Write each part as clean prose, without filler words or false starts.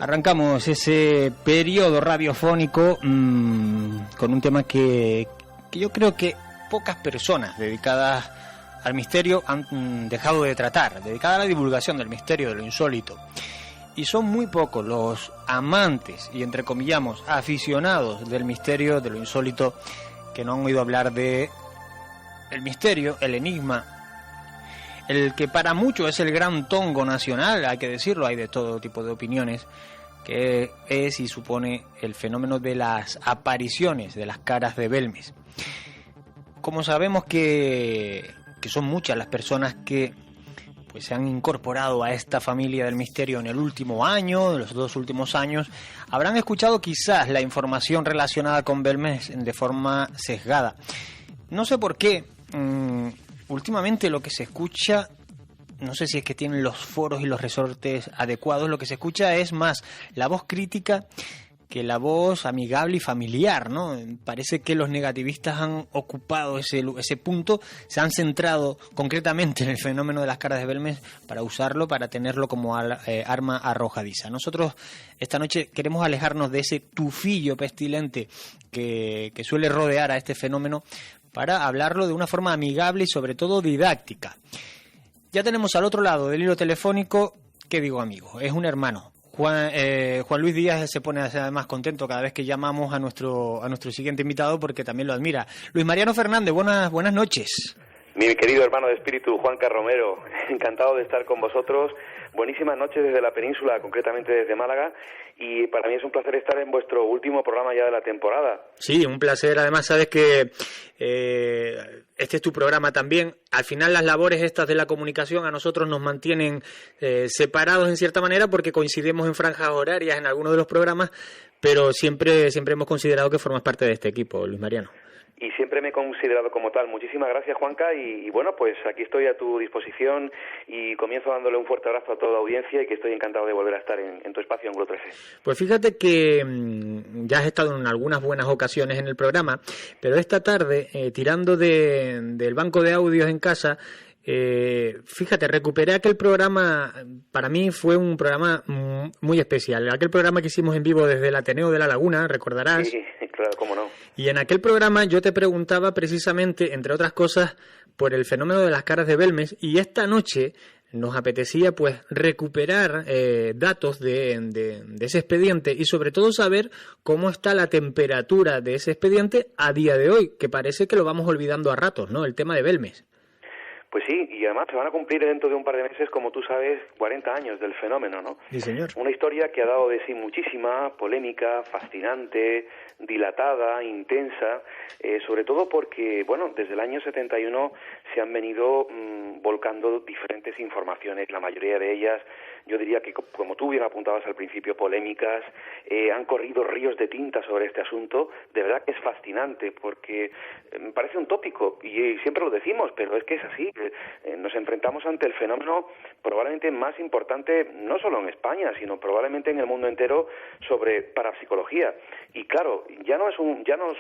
Arrancamos ese periodo radiofónico con un tema que yo creo que pocas personas dedicadas al misterio han dejado de tratar, dedicada a la divulgación del misterio, de lo insólito. Y son muy pocos los amantes y, entrecomillamos, aficionados del misterio, de lo insólito, que no han oído hablar de el misterio, el enigma, el que para muchos es el gran tongo nacional, hay que decirlo, hay de todo tipo de opiniones, que es y supone el fenómeno de las apariciones de las caras de Belmes. Como sabemos que son muchas las personas que pues se han incorporado a esta familia del misterio en el último año, en los 2 últimos años, habrán escuchado quizás la información relacionada con Belmes de forma sesgada. No sé por qué, últimamente lo que se escucha, no sé si es que tienen los foros y los resortes adecuados, lo que se escucha es más la voz crítica que la voz amigable y familiar, ¿no? Parece que los negativistas han ocupado ese punto, se han centrado concretamente en el fenómeno de las caras de Belmes para usarlo, para tenerlo como arma arrojadiza. Nosotros esta noche queremos alejarnos de ese tufillo pestilente que suele rodear a este fenómeno para hablarlo de una forma amigable y sobre todo didáctica. Ya tenemos al otro lado del hilo telefónico, ¿qué digo amigo? Es un hermano. Juan Luis Díaz se pone además contento cada vez que llamamos a nuestro siguiente invitado porque también lo admira. Luis Mariano Fernández, buenas noches. Mi querido hermano de espíritu, Juanca Romero, encantado de estar con vosotros. Buenísimas noches desde la península, concretamente desde Málaga, y para mí es un placer estar en vuestro último programa ya de la temporada. Sí, un placer. Además, sabes que este es tu programa también. Al final, las labores estas de la comunicación a nosotros nos mantienen separados en cierta manera porque coincidimos en franjas horarias en algunos de los programas, pero siempre hemos considerado que formas parte de este equipo, Luis Mariano. Y siempre me he considerado como tal. Muchísimas gracias, Juanca, y bueno, pues aquí estoy a tu disposición y comienzo dándole un fuerte abrazo a toda la audiencia y que estoy encantado de volver a estar en tu espacio en Glo 13. Pues fíjate que ya has estado en algunas buenas ocasiones en el programa, pero esta tarde, tirando del banco de audios en casa, fíjate, recuperé aquel programa. Para mí fue un programa muy especial, aquel programa que hicimos en vivo desde el Ateneo de La Laguna, recordarás. Sí, claro, cómo no. Y en aquel programa yo te preguntaba precisamente, entre otras cosas, por el fenómeno de las caras de Belmes, y esta noche nos apetecía pues recuperar datos de ese expediente y sobre todo saber cómo está la temperatura de ese expediente a día de hoy, que parece que lo vamos olvidando a ratos, ¿no? El tema de Belmes. Pues sí, y además se van a cumplir dentro de un par de meses, como tú sabes, 40 años del fenómeno, ¿no? Sí, señor. Una historia que ha dado de sí muchísima polémica, fascinante, dilatada, intensa, sobre todo porque, bueno, desde el año 71 se han venido volcando diferentes informaciones, la mayoría de ellas, yo diría que, como tú bien apuntabas al principio, polémicas, han corrido ríos de tinta sobre este asunto. De verdad que es fascinante porque me parece un tópico y siempre lo decimos, pero es que es así. Nos enfrentamos ante el fenómeno probablemente más importante, no solo en España, sino probablemente en el mundo entero, sobre parapsicología. Y claro, ya no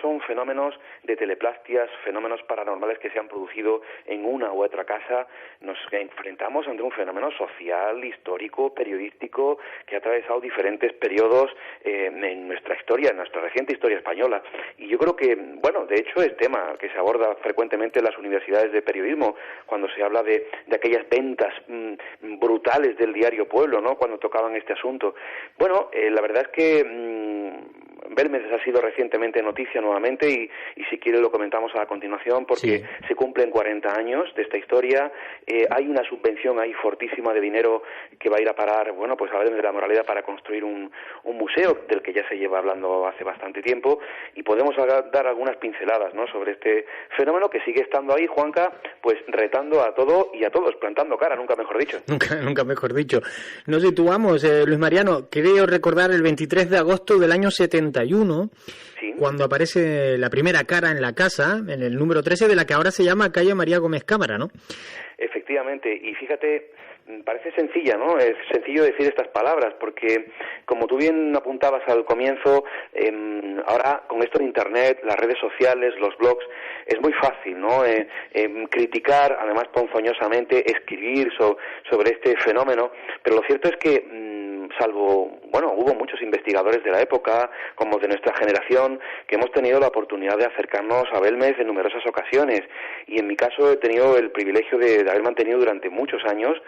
son fenómenos de teleplastias, fenómenos paranormales que se han producido en una u otra casa. Nos enfrentamos ante un fenómeno social, histórico, periodístico, que ha atravesado diferentes periodos en nuestra historia, en nuestra reciente historia española. Y yo creo que, bueno, de hecho es tema que se aborda frecuentemente en las universidades de periodismo, cuando se habla de aquellas ventas brutales del diario Pueblo, ¿no?, cuando tocaban este asunto. Bueno, la verdad es que Belmes ha sido recientemente noticia nuevamente y si quiere lo comentamos a continuación porque sí, se cumplen 40 años de esta historia. Hay una subvención ahí fortísima de dinero que va a ir a parar, bueno, pues a Belmes de la Moraleda para construir un museo del que ya se lleva hablando hace bastante tiempo y podemos dar algunas pinceladas, ¿no?, sobre este fenómeno que sigue estando ahí, Juanca, pues retando a todo y a todos, plantando cara, nunca mejor dicho. Nunca mejor dicho. Nos situamos, Luis Mariano, creo recordar el 23 de agosto del año 71, sí, cuando aparece la primera cara en la casa, en el número 13, de la que ahora se llama calle María Gómez Cámara, ¿no? Efectivamente, y fíjate, parece sencilla, ¿no? Es sencillo decir estas palabras, porque como tú bien apuntabas al comienzo, ahora con esto de Internet, las redes sociales, los blogs, es muy fácil, ¿no? Criticar, además ponzoñosamente, escribir sobre este fenómeno, pero lo cierto es que hubo muchos investigadores de la época, como de nuestra generación, que hemos tenido la oportunidad de acercarnos a Belmez en numerosas ocasiones, y en mi caso he tenido el privilegio de haber mantenido durante muchos años,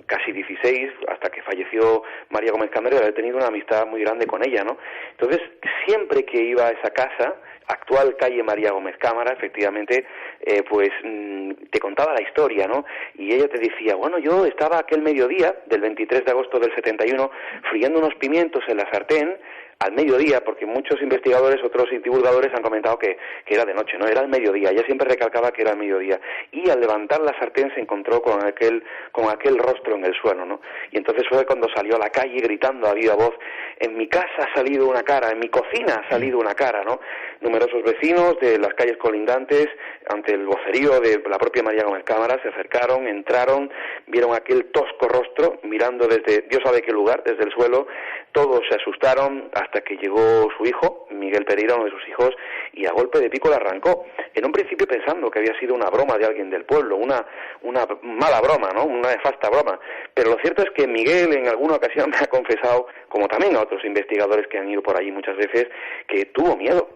casi 16, hasta que falleció María Gómez Cámara, de haber tenido una amistad muy grande con ella, ¿no? Entonces, siempre que iba a esa casa, actual calle María Gómez Cámara, efectivamente, te contaba la historia, ¿no? Y ella te decía, bueno, yo estaba aquel mediodía del 23 de agosto del 71 friendo unos pimientos en la sartén al mediodía, porque muchos investigadores, otros divulgadores han comentado que era de noche, no, era al mediodía. Ella siempre recalcaba que era al mediodía. Y al levantar la sartén se encontró con aquel rostro en el suelo, ¿no? Y entonces fue cuando salió a la calle gritando a viva voz, en mi casa ha salido una cara, en mi cocina ha salido una cara, ¿no? Numerosos vecinos de las calles colindantes, ante el vocerío de la propia María Gómez Cámara, se acercaron, entraron, vieron aquel tosco rostro, mirando desde Dios sabe qué lugar, desde el suelo. Todos se asustaron hasta que llegó su hijo, Miguel Pereira, uno de sus hijos, y a golpe de pico la arrancó. En un principio pensando que había sido una broma de alguien del pueblo, una mala broma, ¿no? Una nefasta broma. Pero lo cierto es que Miguel en alguna ocasión me ha confesado, como también a otros investigadores que han ido por allí muchas veces, que tuvo miedo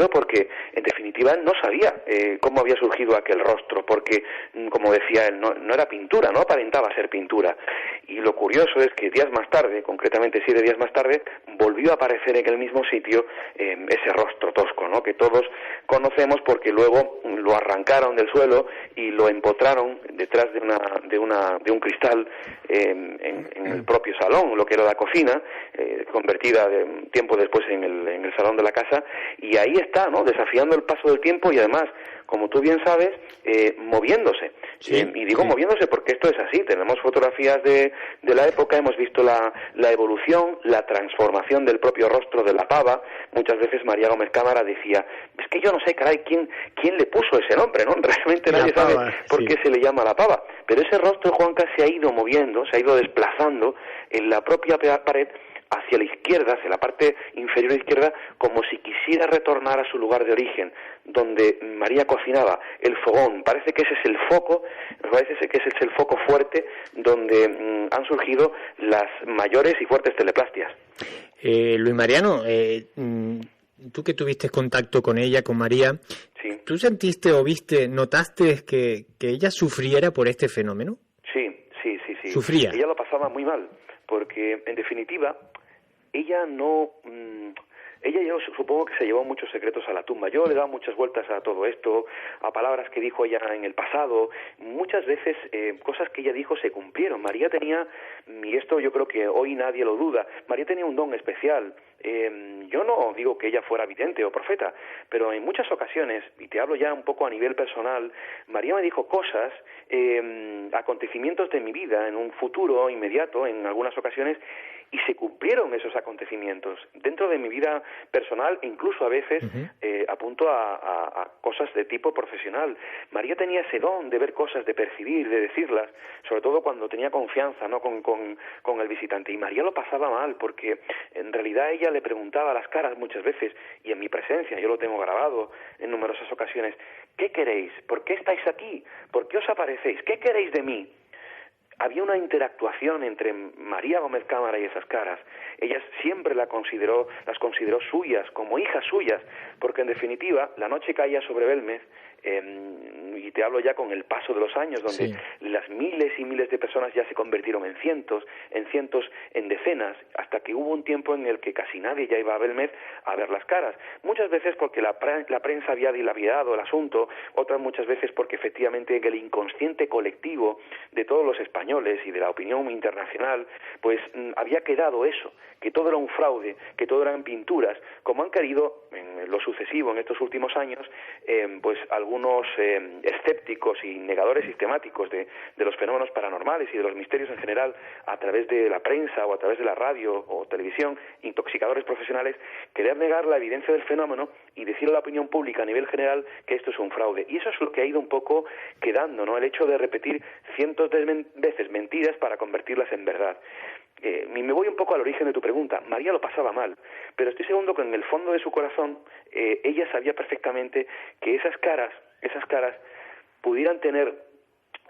porque en definitiva él no sabía cómo había surgido aquel rostro, porque como decía él, no era pintura, no aparentaba ser pintura. Y lo curioso es que días más tarde, concretamente 7 días más tarde, volvió a aparecer en el mismo sitio ese rostro tosco, ¿no? Que todos conocemos, porque luego lo arrancaron del suelo y lo empotraron detrás de un cristal en el propio salón, lo que era la cocina, convertida tiempo después en el salón de la casa, y ahí está, ¿no? Desafiando el paso del tiempo y además, como tú bien sabes, moviéndose. Sí, y digo moviéndose porque esto es así. Tenemos fotografías de la época, hemos visto la evolución, la transformación del propio rostro de la pava. Muchas veces María Gómez Cámara decía, es que yo no sé, caray, quién le puso ese nombre, ¿no? Realmente nadie sabe por qué se le llama la pava. Pero ese rostro, Juanca, se ha ido moviendo, se ha ido desplazando en la propia pared hacia la izquierda, hacia la parte inferior izquierda, como si quisiera retornar a su lugar de origen, donde María cocinaba, el fogón. Parece que ese es el foco, el foco fuerte donde han surgido las mayores y fuertes teleplastias. Luis Mariano, tú que tuviste contacto con ella, con María, sí. ¿Tú sentiste o notaste que ella sufriera por este fenómeno? Sí. ¿Sufría? Ella lo pasaba muy mal, porque en definitiva ella yo supongo que se llevó muchos secretos a la tumba. Yo le he dado muchas vueltas a todo esto, a palabras que dijo ella en el pasado. Muchas veces cosas que ella dijo se cumplieron. María tenía, y esto yo creo que hoy nadie lo duda, María tenía un don especial. Yo no digo que ella fuera vidente o profeta, pero en muchas ocasiones, y te hablo ya un poco a nivel personal, María me dijo cosas, acontecimientos de mi vida en un futuro inmediato, en algunas ocasiones, y se cumplieron esos acontecimientos. Dentro de mi vida personal, incluso a veces, apunto a cosas de tipo profesional. María tenía ese don de ver cosas, de percibir, de decirlas, sobre todo cuando tenía confianza, ¿no?, con el visitante. Y María lo pasaba mal, porque en realidad ella le preguntaba a las caras muchas veces, y en mi presencia, yo lo tengo grabado en numerosas ocasiones, ¿qué queréis? ¿Por qué estáis aquí? ¿Por qué os aparecéis? ¿Qué queréis de mí? Había una interactuación entre María Gómez Cámara y esas caras. Ella siempre las consideró suyas, como hijas suyas, porque en definitiva la noche caía sobre Belmez, y te hablo ya con el paso de los años, donde las miles y miles de personas ya se convirtieron en cientos, en decenas, hasta que hubo un tiempo en el que casi nadie ya iba a Belmez a ver las caras. Muchas veces porque la prensa había dilapidado el asunto, otras muchas veces porque efectivamente en el inconsciente colectivo de todos los españoles y de la opinión internacional, pues había quedado eso, que todo era un fraude, que todo eran pinturas, como han querido en lo sucesivo en estos últimos años, pues algunos escépticos y negadores sistemáticos de los fenómenos paranormales y de los misterios en general, a través de la prensa o a través de la radio o televisión, intoxicadores profesionales, querer negar la evidencia del fenómeno y decirle a la opinión pública a nivel general que esto es un fraude. Y eso es lo que ha ido un poco quedando, ¿no? El hecho de repetir cientos de veces mentiras para convertirlas en verdad. Me voy un poco al origen de tu pregunta. María lo pasaba mal, pero estoy seguro que en el fondo de su corazón ella sabía perfectamente que esas caras pudieran tener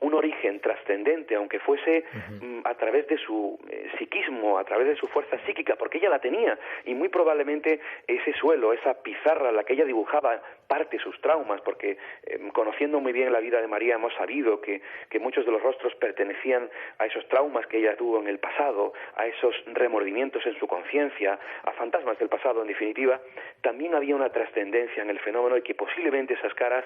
un origen trascendente, aunque fuese a través de su psiquismo, a través de su fuerza psíquica, porque ella la tenía, y muy probablemente ese suelo, esa pizarra en la que ella dibujaba parte de sus traumas, porque conociendo muy bien la vida de María hemos sabido que muchos de los rostros pertenecían a esos traumas que ella tuvo en el pasado, a esos remordimientos en su conciencia, a fantasmas del pasado, en definitiva. También había una trascendencia en el fenómeno y que posiblemente esas caras,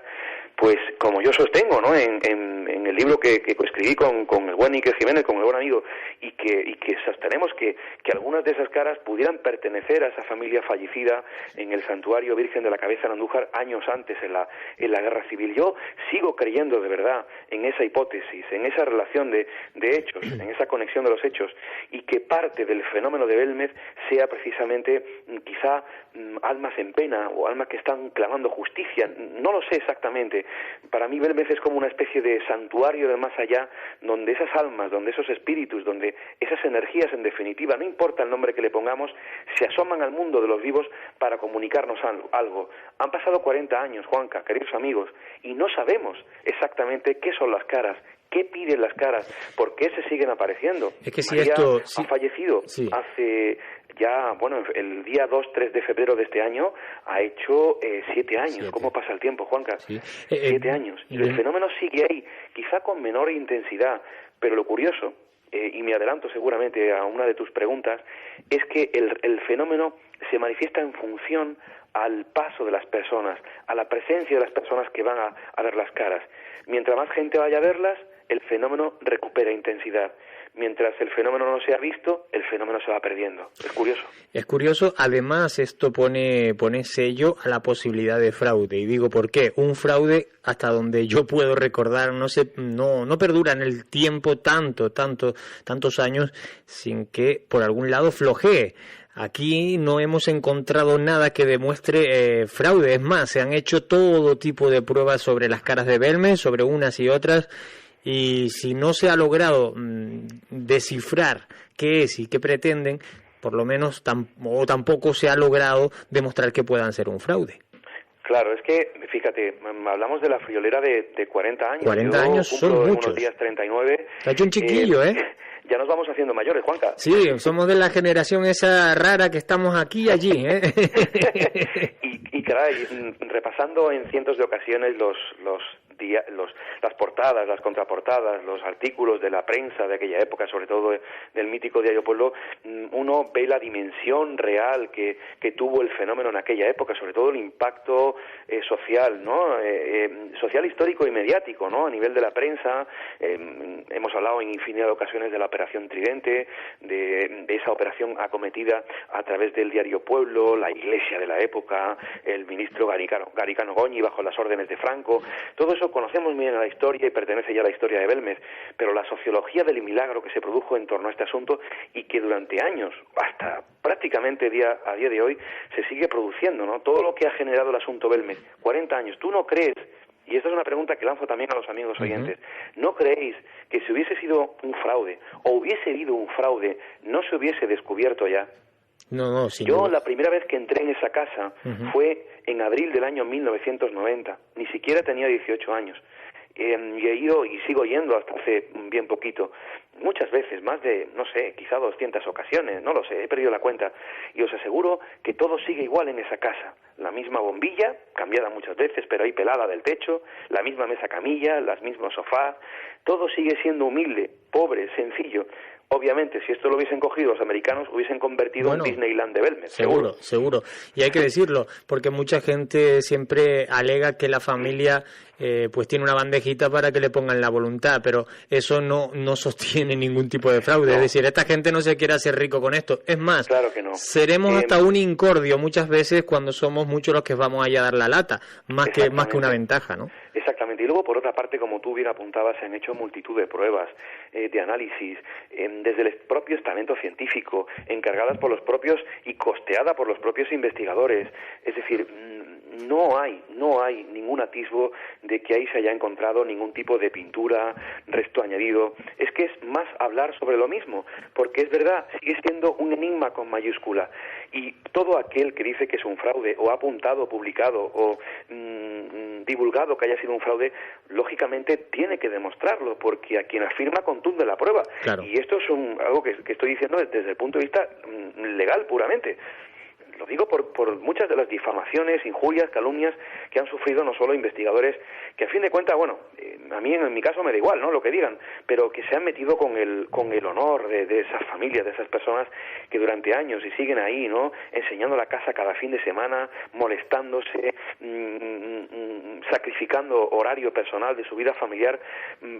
pues como yo sostengo, ¿no?, en el libro que escribí con el buen Iker Jiménez, con el buen amigo, y que sostenemos que algunas de esas caras pudieran pertenecer a esa familia fallecida en el Santuario Virgen de la Cabeza en Andújar años antes, en la Guerra Civil. Yo sigo creyendo de verdad en esa hipótesis, en esa relación de hechos, en esa conexión de los hechos, y que parte del fenómeno de Belmez sea precisamente quizá almas en pena o almas que están clamando justicia. No lo sé exactamente. Para mí Belmez es como una especie de santuario del más allá, donde esas almas, donde esos espíritus, donde esas energías, en definitiva, no importa el nombre que le pongamos, se asoman al mundo de los vivos para comunicarnos algo. Han pasado 40 años, Juanca, queridos amigos, y no sabemos exactamente qué son las caras, qué piden las caras, por qué se siguen apareciendo. Es que si María esto ha fallecido hace ya, bueno, el día 2-3 de febrero de este año ha hecho 7 años. ¿Cómo pasa el tiempo, Juanca? 7 años. Y el fenómeno sigue ahí, quizá con menor intensidad, pero lo curioso, y me adelanto seguramente a una de tus preguntas, es que el fenómeno se manifiesta en función al paso de las personas, a la presencia de las personas que van a ver las caras. Mientras más gente vaya a verlas, el fenómeno recupera intensidad. Mientras el fenómeno no sea visto, el fenómeno se va perdiendo. Es curioso. Es curioso. Además, esto pone sello a la posibilidad de fraude. Y digo, ¿por qué? Un fraude, hasta donde yo puedo recordar, no perdura en el tiempo tantos años sin que por algún lado flojee. Aquí no hemos encontrado nada que demuestre fraude. Es más, se han hecho todo tipo de pruebas sobre las caras de Belmez, sobre unas y otras, y si no se ha logrado descifrar qué es y qué pretenden, por lo menos tampoco se ha logrado demostrar que puedan ser un fraude. Claro, es que, fíjate, hablamos de la friolera de 40 años. 40 años son muchos. Unos días 39. Se ha hecho un chiquillo, Ya nos vamos haciendo mayores, Juanca. Sí, somos de la generación esa rara que estamos aquí y allí, y caray, repasando en cientos de ocasiones las portadas, las contraportadas, los artículos de la prensa de aquella época, sobre todo del mítico Diario Pueblo, uno ve la dimensión real que tuvo el fenómeno en aquella época, sobre todo el impacto social, ¿no? Social, histórico y mediático, ¿no? A nivel de la prensa, hemos hablado en infinidad de ocasiones de la Operación Tridente, de esa operación acometida a través del Diario Pueblo, la Iglesia de la época, el ministro Garicano Goñi bajo las órdenes de Franco. Todo eso conocemos bien a la historia y pertenece ya a la historia de Belmez, pero la sociología del milagro que se produjo en torno a este asunto y que durante años, hasta prácticamente a día de hoy, se sigue produciendo, ¿no? Todo lo que ha generado el asunto Belmez, 40 años, ¿tú no crees? Y esta es una pregunta que lanzo también a los amigos oyentes. ¿No creéis que si hubiese sido un fraude o hubiese habido un fraude, no se hubiese descubierto ya? No, sin Yo duda. la primera vez que entré en esa casa fue en abril del año 1990. Ni siquiera tenía 18 años. Y he ido y sigo yendo hasta hace bien poquito. Muchas veces, más de, no sé, quizá 200 ocasiones, no lo sé, he perdido la cuenta. Y os aseguro que todo sigue igual en esa casa. La misma bombilla, cambiada muchas veces, pero ahí pelada del techo, la misma mesa camilla, los mismos sofás. Todo sigue siendo humilde, pobre, sencillo. obviamente, si esto lo hubiesen cogido los americanos, hubiesen convertido en Disneyland de Belmez. Seguro. Y hay que decirlo, porque mucha gente siempre alega que la familia pues tiene una bandejita para que le pongan la voluntad, pero eso no sostiene ningún tipo de fraude. No. Es decir, esta gente no se quiere hacer rico con esto. Es más, claro que no. Seremos hasta un incordio muchas veces cuando somos muchos los que vamos allá a dar la lata, más que una ventaja, ¿no? Exactamente. Y luego, por otra parte, como tú bien apuntabas, se han hecho multitud de pruebas, de análisis, desde el propio estamento científico, encargadas por los propios y costeada por los propios investigadores. Es decir, no hay ningún atisbo de que ahí se haya encontrado ningún tipo de pintura, resto añadido. Es que es más hablar sobre lo mismo, porque es verdad, sigue siendo un enigma con mayúscula. Y todo aquel que dice que es un fraude, o ha apuntado, publicado, o divulgado que haya sido un fraude, lógicamente tiene que demostrarlo, porque a quien afirma contunde la prueba. Claro. Y esto es algo que estoy diciendo desde el punto de vista legal puramente. Lo digo por muchas de las difamaciones, injurias, calumnias que han sufrido no solo investigadores, que a fin de cuentas, bueno, a mí en mi caso me da igual, ¿no?, lo que digan, pero que se han metido con el honor de esas familias, de esas personas que durante años y siguen ahí, ¿no?, enseñando la casa cada fin de semana, molestándose, sacrificando horario personal de su vida familiar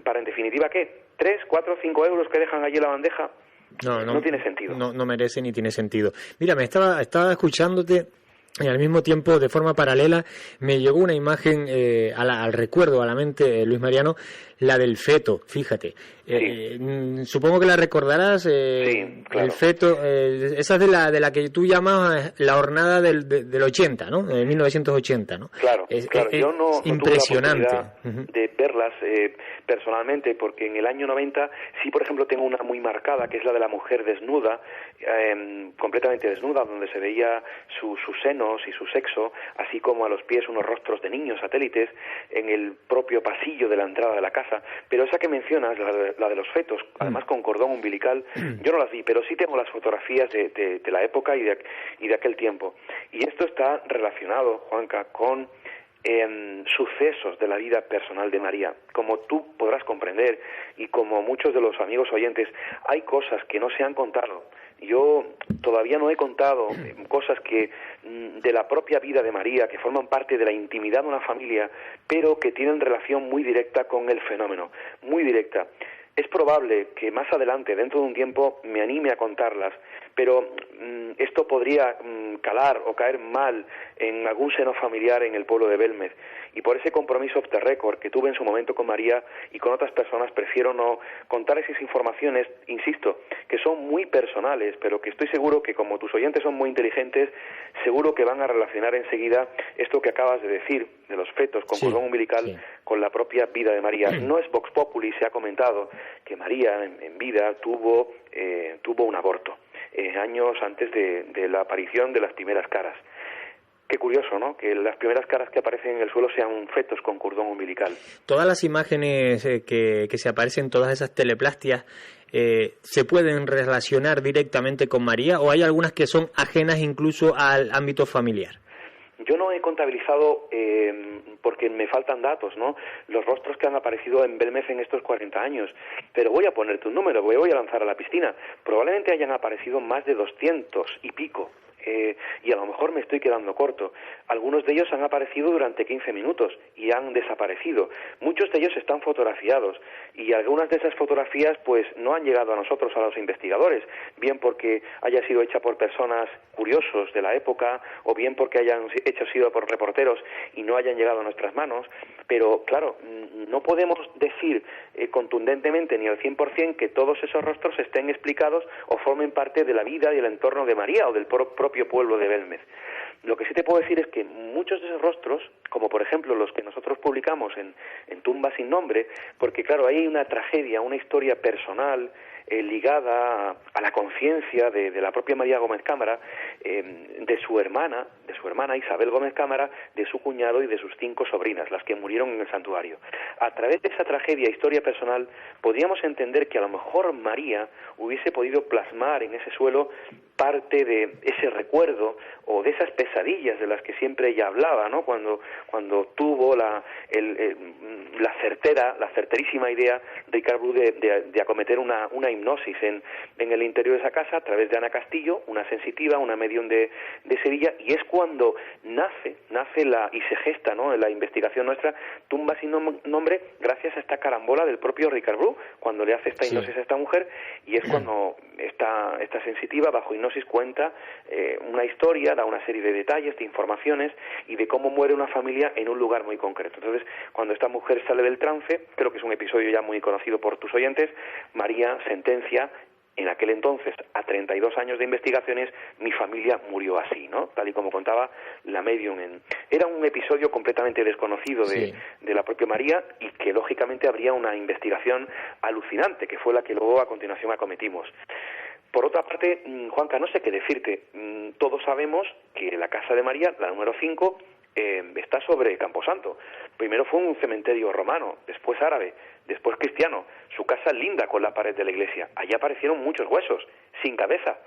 para, en definitiva, ¿qué? 3, 4, 5 euros que dejan allí en la bandeja. No tiene sentido. No merece ni tiene sentido. Mira, me estaba escuchándote y al mismo tiempo, de forma paralela, me llegó una imagen al recuerdo, a la mente, Luis Mariano, la del feto, fíjate. Sí. Supongo que la recordarás. Sí, claro. El feto, esa es de la que tú llamas la hornada del 80, ¿no? De 1980, ¿no? Claro, claro. Yo no impresionante. tuve la oportunidad de verlas personalmente, porque en el año 90 sí, por ejemplo, tengo una muy marcada, que es la de la mujer desnuda, completamente desnuda, donde se veía sus senos y su sexo, así como a los pies unos rostros de niños satélites en el propio pasillo de la entrada de la casa. Pero esa que mencionas, la de los fetos, además con cordón umbilical, yo no las vi, pero sí tengo las fotografías de la época y de aquel tiempo. Y esto está relacionado, Juanca, con sucesos de la vida personal de María. Como tú podrás comprender, y como muchos de los amigos oyentes, hay cosas que no se han contado. Yo todavía no he contado cosas que de la propia vida de María, que forman parte de la intimidad de una familia, pero que tienen relación muy directa con el fenómeno, muy directa. Es probable que más adelante, dentro de un tiempo, me anime a contarlas, pero esto podría calar o caer mal en algún seno familiar en el pueblo de Belmez. Y por ese compromiso off the record que tuve en su momento con María y con otras personas, prefiero no contar esas informaciones, insisto, que son muy personales, pero que estoy seguro que, como tus oyentes son muy inteligentes, seguro que van a relacionar enseguida esto que acabas de decir, de los fetos con cordón umbilical, con la propia vida de María. No es Vox Populi, se ha comentado que María en vida tuvo un aborto, años antes de la aparición de las primeras caras. Qué curioso, ¿no?, que las primeras caras que aparecen en el suelo sean fetos con cordón umbilical. Todas las imágenes que se aparecen, todas esas teleplastias, ¿se pueden relacionar directamente con María, o hay algunas que son ajenas incluso al ámbito familiar? Yo no he contabilizado, porque me faltan datos, ¿no?, los rostros que han aparecido en Belmez en estos 40 años, pero voy a ponerte un número, voy a lanzar a la piscina. Probablemente hayan aparecido más de 200 y pico. Y a lo mejor me estoy quedando corto. Algunos de ellos han aparecido durante 15 minutos y han desaparecido. Muchos de ellos están fotografiados, y algunas de esas fotografías pues no han llegado a nosotros, a los investigadores, bien porque haya sido hecha por personas curiosos de la época, o bien porque hayan sido por reporteros y no hayan llegado a nuestras manos. Pero claro, no podemos decir contundentemente ni al 100% que todos esos rostros estén explicados o formen parte de la vida y el entorno de María o del propio pueblo de Belmez. Lo que sí te puedo decir es que muchos de esos rostros, como por ejemplo los que nosotros publicamos en Tumba sin nombre, porque claro, hay una tragedia, una historia personal ligada a la conciencia de la propia María Gómez Cámara, de su hermana Isabel Gómez Cámara, de su cuñado y de sus 5 sobrinas, las que murieron en el santuario. A través de esa tragedia, historia personal, podríamos entender que a lo mejor María hubiese podido plasmar en ese suelo parte de ese recuerdo o de esas pesadillas de las que siempre ella hablaba, ¿no? Cuando tuvo la certerísima idea Ricard Bru de acometer una hipnosis en el interior de esa casa a través de Ana Castillo, una sensitiva, una medium de Sevilla, y es cuando nace y se gesta, ¿no?, la investigación nuestra, Tumba sin nombre, gracias a esta carambola del propio Ricard Bru, cuando le hace esta hipnosis a esta mujer, y es cuando esta sensitiva, bajo hipnosis, cuenta una historia, da una serie de detalles, de informaciones, y de cómo muere una familia en un lugar muy concreto. Entonces, cuando esta mujer sale del trance, creo que es un episodio ya muy conocido por tus oyentes, María sentencia, en aquel entonces, a 32 años de investigaciones, mi familia murió así, ¿no? Tal y como contaba la medium. Era un episodio completamente desconocido de la propia María, y que lógicamente habría una investigación alucinante, que fue la que luego a continuación acometimos. Por otra parte, Juanca, no sé qué decirte. Todos sabemos que la casa de María, la número 5, está sobre Camposanto. Primero fue un cementerio romano, después árabe, después cristiano. Su casa linda con la pared de la iglesia. Allí aparecieron muchos huesos, sin cabeza.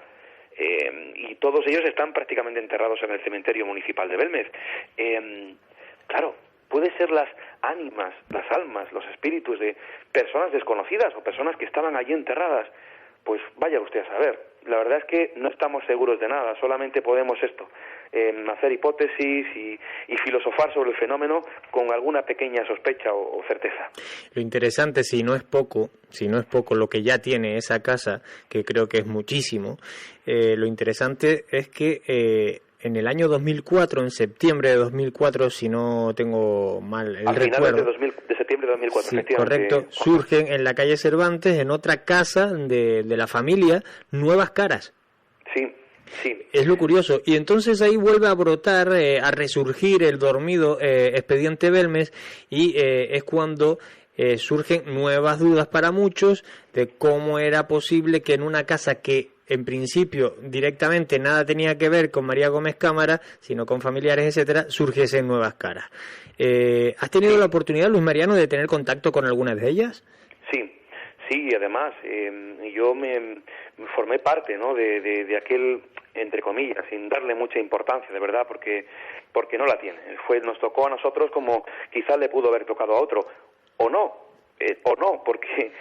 Y todos ellos están prácticamente enterrados en el cementerio municipal de Belmez. Claro, puede ser las ánimas, las almas, los espíritus de personas desconocidas o personas que estaban allí enterradas. Pues vaya usted a saber. La verdad es que no estamos seguros de nada, solamente podemos hacer hipótesis y filosofar sobre el fenómeno con alguna pequeña sospecha o certeza. Lo interesante, si no es poco lo que ya tiene esa casa, que creo que es muchísimo, lo interesante es que en el año 2004, en septiembre de 2004, si no tengo mal el recuerdo, de septiembre de 2004, sí, correcto, surgen en la calle Cervantes, en otra casa de la familia, nuevas caras. Sí. Es lo curioso. Y entonces ahí vuelve a brotar, a resurgir el dormido expediente Belmez, y es cuando surgen nuevas dudas para muchos de cómo era posible que en una casa que en principio directamente nada tenía que ver con María Gómez Cámara, sino con familiares, etcétera, surgiesen nuevas caras. ¿Has tenido la oportunidad, Luis Mariano, de tener contacto con algunas de ellas? Sí, además, yo me formé parte, ¿no?, de aquel, entre comillas, sin darle mucha importancia, de verdad, porque no la tiene. Nos tocó a nosotros como quizás le pudo haber tocado a otro, o no, porque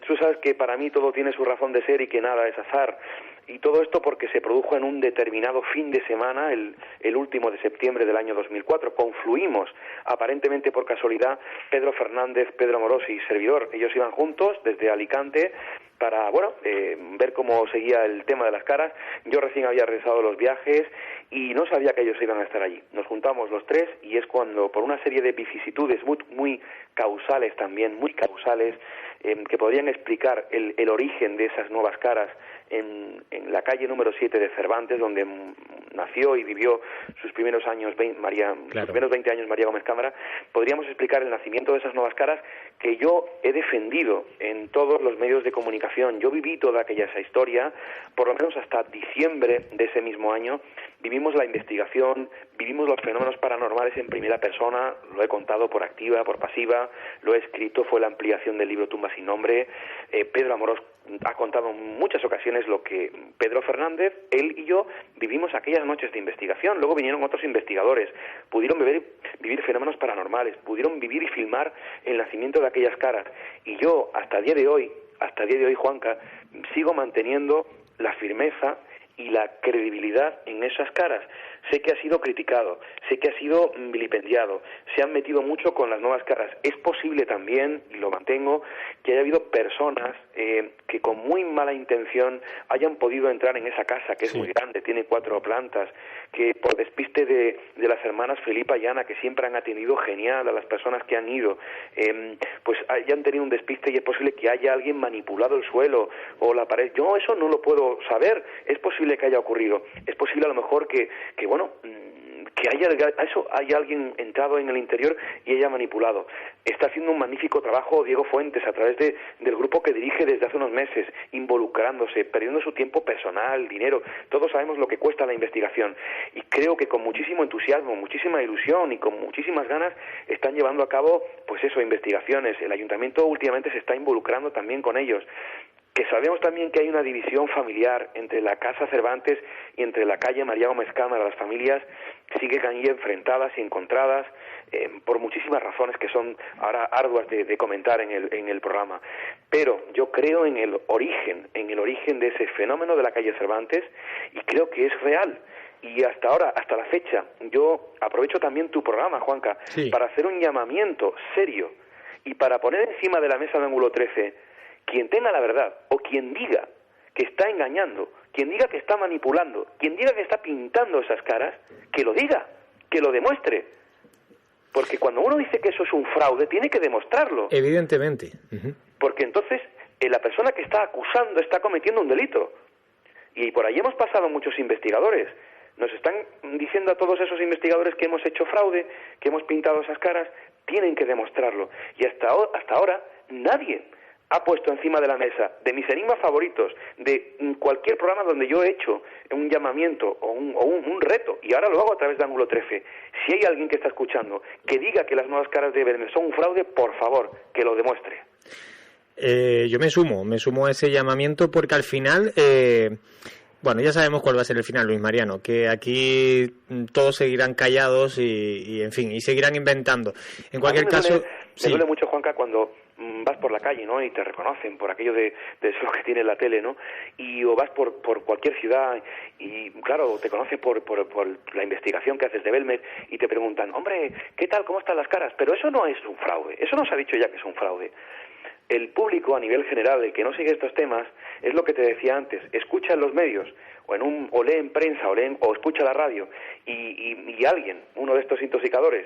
tú sabes que para mí todo tiene su razón de ser y que nada es azar. Y todo esto porque se produjo en un determinado fin de semana, el último de septiembre del año 2004. Confluimos, aparentemente por casualidad, Pedro Fernández, Pedro Amorós y servidor. Ellos iban juntos desde Alicante para, ver cómo seguía el tema de las caras. Yo recién había realizado los viajes y no sabía que ellos iban a estar allí. Nos juntamos los tres y es cuando, por una serie de vicisitudes muy causales también, que podrían explicar el origen de esas nuevas caras en la calle número 7 de Cervantes, donde nació y vivió sus primeros años sus primeros 20 años María Gómez Cámara, podríamos explicar el nacimiento de esas nuevas caras que yo he defendido en todos los medios de comunicación. Yo viví toda esa historia, por lo menos hasta diciembre de ese mismo año. Vivimos la investigación, vivimos los fenómenos paranormales en primera persona, lo he contado por activa, por pasiva, lo he escrito, fue la ampliación del libro Tumba sin nombre. Pedro Amorós ha contado en muchas ocasiones lo que Pedro Fernández, él y yo vivimos aquellas noches de investigación. Luego vinieron otros investigadores, pudieron vivir fenómenos paranormales, pudieron vivir y filmar el nacimiento de aquellas caras. Y yo, hasta el día de hoy, Juanca, sigo manteniendo la firmeza y la credibilidad en esas caras. Sé que ha sido criticado, sé que ha sido vilipendiado, se han metido mucho con las nuevas caras. Es posible también, y lo mantengo, que haya habido personas que con muy mala intención hayan podido entrar en esa casa, que es muy grande, tiene 4 plantas, que por despiste de las hermanas Felipa y Ana, que siempre han atendido genial a las personas que han ido, pues hayan tenido un despiste, y es posible que haya alguien manipulado el suelo o la pared. Yo eso no lo puedo saber, es posible que haya ocurrido, es posible a lo mejor que que hay alguien entrado en el interior y haya manipulado. Está haciendo un magnífico trabajo Diego Fuentes a través del grupo que dirige desde hace unos meses, involucrándose, perdiendo su tiempo personal, dinero. Todos sabemos lo que cuesta la investigación y creo que con muchísimo entusiasmo, muchísima ilusión y con muchísimas ganas están llevando a cabo, pues eso, investigaciones. El ayuntamiento últimamente se está involucrando también con ellos. Que sabemos también que hay una división familiar entre la Casa Cervantes y entre la calle María Gómez Cámara. Las familias siguen ahí enfrentadas y encontradas por muchísimas razones que son ahora arduas de comentar en el programa. Pero yo creo en el origen de ese fenómeno de la calle Cervantes y creo que es real. Y hasta ahora, hasta la fecha, yo aprovecho también tu programa, Juanca, sí, para hacer un llamamiento serio y para poner encima de la mesa de Ángulo 13 quien tenga la verdad o quien diga que está engañando, quien diga que está manipulando, quien diga que está pintando esas caras, que lo diga, que lo demuestre. Porque cuando uno dice que eso es un fraude, tiene que demostrarlo. Evidentemente. Uh-huh. Porque entonces la persona que está acusando está cometiendo un delito. Y por ahí hemos pasado muchos investigadores. Nos están diciendo a todos esos investigadores que hemos hecho fraude, que hemos pintado esas caras, tienen que demostrarlo. Y hasta ahora nadie ha puesto encima de la mesa de mis enigmas favoritos, de cualquier programa donde yo he hecho un llamamiento o un reto, y ahora lo hago a través de Ángulo 13. Si hay alguien que está escuchando que diga que las nuevas caras de Belmer son un fraude, por favor, que lo demuestre. Yo me sumo a ese llamamiento porque al final, bueno, ya sabemos cuál va a ser el final, Luis Mariano, que aquí todos seguirán callados y en fin, y seguirán inventando. En cualquier caso... Me duele mucho, Juanca, cuando vas por la calle, ¿no?, y te reconocen por aquello de eso que tiene la tele, ¿no?, o vas por cualquier ciudad y, claro, te conocen por la investigación que haces de Belmer y te preguntan, hombre, ¿qué tal, cómo están las caras? Pero eso no es un fraude, eso no se ha dicho ya que es un fraude. El público a nivel general, el que no sigue estos temas, es lo que te decía antes, escucha en los medios o lee en prensa o escucha la radio y alguien, uno de estos intoxicadores,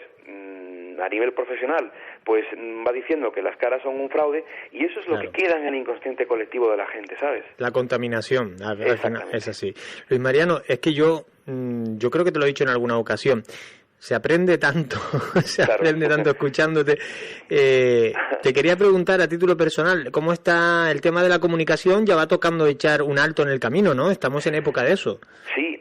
a nivel profesional, pues va diciendo que las caras son un fraude y eso es lo que queda en el inconsciente colectivo de la gente, ¿sabes? La contaminación, al final es así. Luis Mariano, es que yo creo que te lo he dicho en alguna ocasión, se aprende tanto, aprende tanto escuchándote. Te quería preguntar a título personal, ¿cómo está el tema de la comunicación? Ya va tocando echar un alto en el camino, ¿no? Estamos en época de eso. Sí,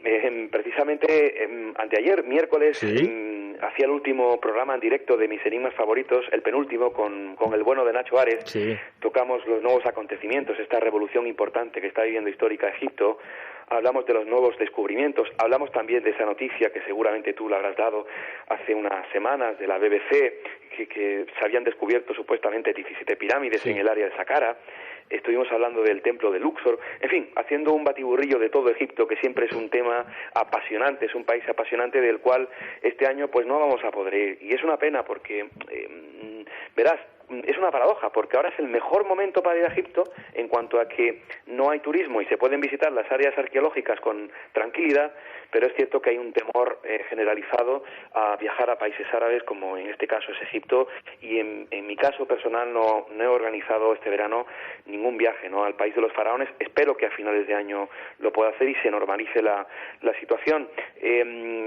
precisamente anteayer, miércoles, ¿sí?, hacía el último programa en directo de mis enigmas favoritos, el penúltimo, con el bueno de Nacho Ares. Sí. Tocamos los nuevos acontecimientos, esta revolución importante que está viviendo histórica Egipto. Hablamos de los nuevos descubrimientos, hablamos también de esa noticia que seguramente tú la habrás dado hace unas semanas de la BBC, que se habían descubierto supuestamente 17 pirámides en el área de Saqqara. Estuvimos hablando del templo de Luxor, en fin, haciendo un batiburrillo de todo Egipto, que siempre es un tema apasionante, es un país apasionante del cual este año pues no vamos a poder ir. Y es una pena porque, verás, es una paradoja, porque ahora es el mejor momento para ir a Egipto en cuanto a que no hay turismo y se pueden visitar las áreas arqueológicas con tranquilidad, pero es cierto que hay un temor generalizado a viajar a países árabes, como en este caso es Egipto, y en mi caso personal no he organizado este verano ningún viaje, ¿no?, al país de los faraones. Espero que a finales de año lo pueda hacer y se normalice la situación.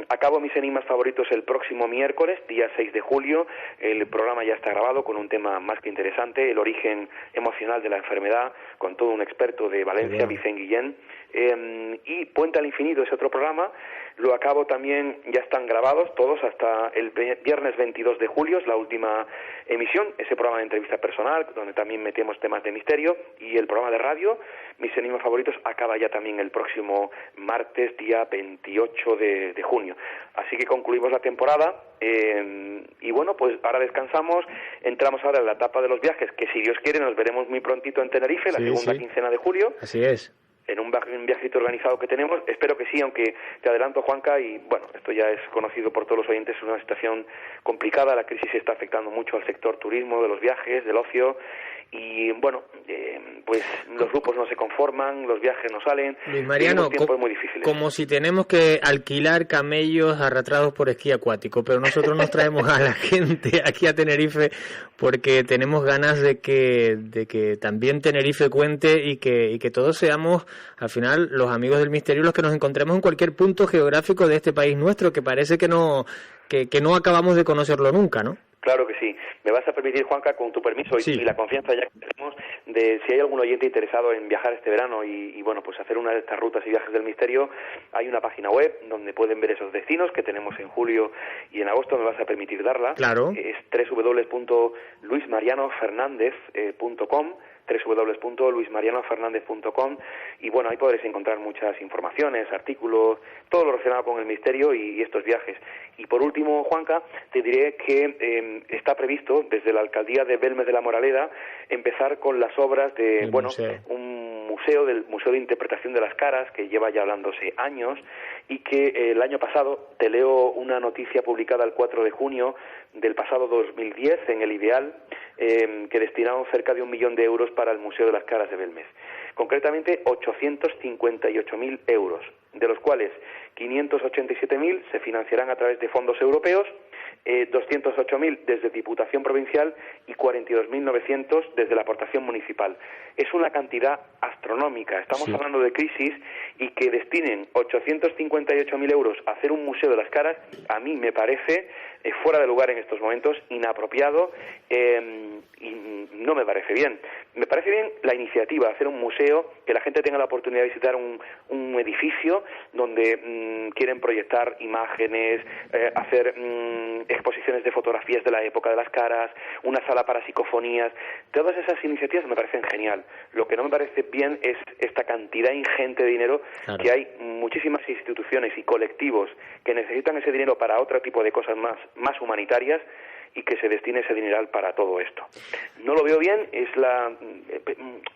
Acabo mis enigmas favoritos el próximo miércoles, día 6 de julio. El programa ya está grabado con un tema más que interesante, el origen emocional de la enfermedad, con todo un experto de Valencia, Vicente Guillén. Y Puente al Infinito es otro programa, lo acabo también, ya están grabados todos hasta el viernes 22 de julio, es la última emisión, ese programa de entrevista personal, donde también metemos temas de misterio, y el programa de radio, mis enigmas favoritos, acaba ya también el próximo martes, día 28 de junio. Así que concluimos la temporada, y bueno, pues ahora descansamos, entramos ahora en la etapa de los viajes, que si Dios quiere nos veremos muy prontito en Tenerife, la segunda quincena de julio. Así es. En un viajecito organizado que tenemos, espero que sí, aunque te adelanto, Juanca, y bueno, esto ya es conocido por todos los oyentes, es una situación complicada, la crisis está afectando mucho al sector turismo, de los viajes, del ocio, y bueno, pues los grupos no se conforman, los viajes no salen. Luis Mariano, tiempos muy difíciles. Como si tenemos que alquilar camellos arrastrados por esquí acuático, pero nosotros nos traemos a la gente aquí a Tenerife porque tenemos ganas de que también Tenerife cuente y que todos seamos al final los amigos del misterio, los que nos encontremos en cualquier punto geográfico de este país nuestro, que parece que no acabamos de conocerlo nunca, ¿no? Claro que sí. Me vas a permitir, Juanca, con tu permiso sí, y la confianza ya que tenemos, de si hay algún oyente interesado en viajar este verano y bueno, pues hacer una de estas rutas y viajes del misterio, hay una página web donde pueden ver esos destinos que tenemos en julio y en agosto. Me vas a permitir darla. Claro. Es www.luismarianofernandez.com, www.luismarianofernandez.com, y bueno, ahí podréis encontrar muchas informaciones, artículos, todo lo relacionado con el misterio y estos viajes. Y por último, Juanca, te diré que está previsto desde la alcaldía de Belmes de la Moraleda empezar con las obras de un museo, del Museo de Interpretación de las Caras, que lleva ya hablándose años, y que el año pasado, te leo una noticia publicada el 4 de junio del pasado 2010 en El Ideal, que destinaron cerca de 1 millón de euros para el Museo de las Caras de Belmes. Concretamente 858.000 euros, de los cuales 587.000 se financiarán a través de fondos europeos, 208.000 desde Diputación Provincial y 42.900 desde la aportación municipal. Es una cantidad astronómica. Estamos hablando de crisis, y que destinen 858.000 euros a hacer un museo de las caras, a mí me parece fuera de lugar en estos momentos, inapropiado, y no me parece bien. Me parece bien la iniciativa, hacer un museo, que la gente tenga la oportunidad de visitar un edificio donde quieren proyectar imágenes, hacer exposiciones de fotografías de la época de las caras, una sala para psicofonías. Todas esas iniciativas me parecen genial. Lo que no me parece bien es esta cantidad ingente de dinero, claro, que hay muchísimas instituciones y colectivos que necesitan ese dinero para otro tipo de cosas más humanitarias, y que se destine ese dineral para todo esto. No lo veo bien, es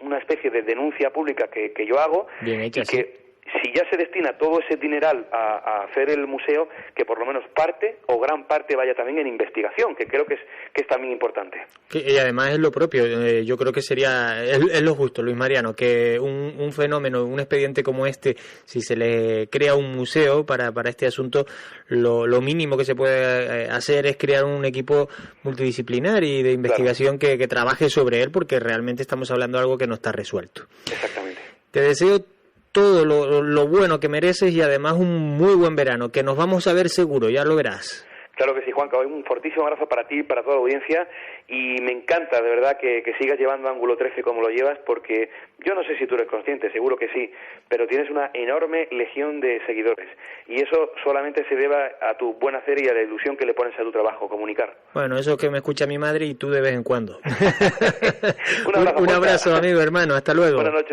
una especie de denuncia pública que yo hago, bien hecha, y que si ya se destina todo ese dineral a hacer el museo, que por lo menos parte o gran parte vaya también en investigación, que creo que es también importante. Y además es lo propio, yo creo que es lo justo, Luis Mariano, que un fenómeno, un expediente como este, si se le crea un museo para este asunto, lo mínimo que se puede hacer es crear un equipo multidisciplinar y de investigación, claro, que trabaje sobre él, porque realmente estamos hablando de algo que no está resuelto. Exactamente. Te deseo todo lo bueno que mereces y además un muy buen verano, que nos vamos a ver seguro, ya lo verás. Claro que sí, Juanca. Un fortísimo abrazo para ti y para toda la audiencia, y me encanta de verdad que sigas llevando Ángulo 13 como lo llevas, porque yo no sé si tú eres consciente, seguro que sí, pero tienes una enorme legión de seguidores, y eso solamente se debe a tu buen hacer y a la ilusión que le pones a tu trabajo, comunicar. Bueno, eso que me escucha mi madre y tú de vez en cuando. Un abrazo, un abrazo, amigo, hermano, hasta luego. Buenas noches.